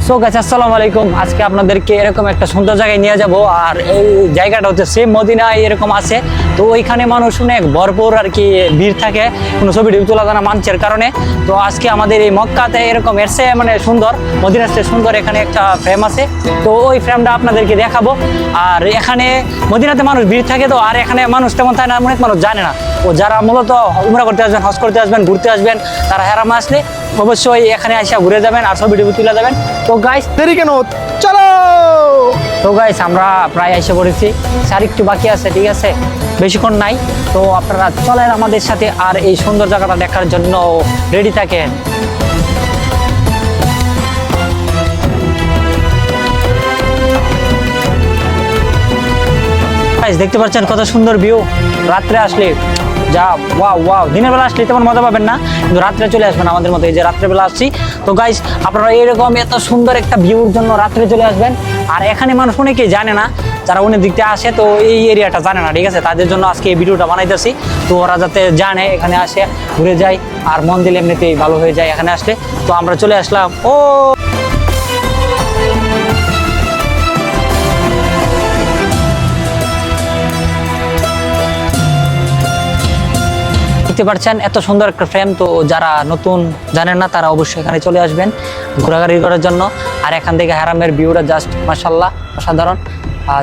So guys আসসালামু আলাইকুম। আজকে আপনাদেরকে এরকম একটা সুন্দর জায়গায় নিয়ে যাব, আর এই জায়গাটা হচ্ছে সেম মদিনায় এরকম আছে। তো ওইখানে মানুষ অনেক ভরপুর আর কি ভিড় থাকে, কোনো ছবি টবি তোলা যায় না মানুষের কারণে। তো আজকে আমাদের এই মক্কাতে এরকম এসে মানে সুন্দর, মদিনার চেয়ে সুন্দর এখানে একটা ফ্রেম আছে। তো ওই ফ্রেমটা আপনাদেরকে দেখাবো। আর এখানে মদিনাতে মানুষ ভিড় থাকে, তো আর এখানে মানুষ তেমন থাকে না, অনেক মানুষ জানে না। ও যারা মূলত উমরা করতে আসবেন, হজ করতে আসবেন, ঘুরতে আসবেন, তারা হেরামে আসলে অবশ্যই এখানে এসে ঘুরে যাবেন আর ছবি টবি তুলে যাবেন। তো গাইস দেরি কেন, চলো। তো গাইস আমরা প্রায় এসে পড়েছি, আর একটু বাকি আছে, ঠিক আছে, বেশিক্ষণ নাই। তো আপনারা চলেন আমাদের সাথে আর এই সুন্দর জায়গাটা দেখার জন্য রেডি থাকেন। গাইস দেখতে পাচ্ছেন কত সুন্দর ভিউ। রাত্রে আসলে যা ওয়াও ওয়াও, দিনের বেলা আসলে তেমন মজা পাবেন না, কিন্তু রাত্রে চলে আসবেন আমাদের মতো। এই যে রাত্রেবেলা আসছি, তো গাইস আপনারা এরকম এত সুন্দর একটা ভিউর জন্য রাত্রে চলে আসবেন। আর এখানে মানুষ অনেকেই জানে না, যারা অনেক দিক থেকে আসে তো এই এরিয়াটা জানে না, ঠিক আছে, তাদের জন্য আজকে এই ভিডিওটা বানাইতেছি। তো ওরা যাতে জানে, এখানে আসে ঘুরে যায় আর মন দিলে এমনিতেই ভালো হয়ে যায় এখানে আসলে। তো আমরা চলে আসলাম। ও দেখতে পাচ্ছেন এত সুন্দর একটা ফ্রেম। তো যারা নতুন জানেন না তারা অবশ্যই এখানে চলে আসবেন ঘোরাঘুরি করার জন্য। আর এখান থেকে হারামের ভিউটা জাস্ট মাশাআল্লাহ অসাধারণ।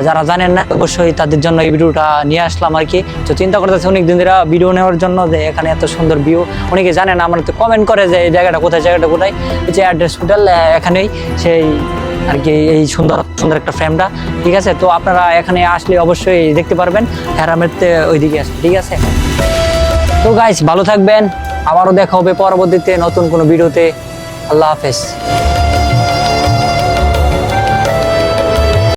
যারা জানেন না অবশ্যই তাদের জন্য এই ভিডিওটা নিয়ে আসলাম আর কি। তো চিন্তা করতেছি অনেক দিন ধরে ভিডিও নেওয়ার জন্য, যে এখানে এত সুন্দর ভিউ। অনেকে জানে না, আমার তো কমেন্ট করে যে এই জায়গাটা কোথায়, জায়গাটা কোথায়। এই যে অ্যাড্রেস হোটেল এখানেই সেই আর কি, এই সুন্দর সুন্দর একটা ফ্রেমটা, ঠিক আছে। তো আপনারা এখানে আসলে অবশ্যই দেখতে পারবেন হারামের ওইদিকে আসবে, ঠিক আছে। তো গাইস ভালো থাকবেন, আবারও দেখা হবে পরবর্তীতে নতুন কোনো ভিডিওতে। আল্লাহ হাফেজ।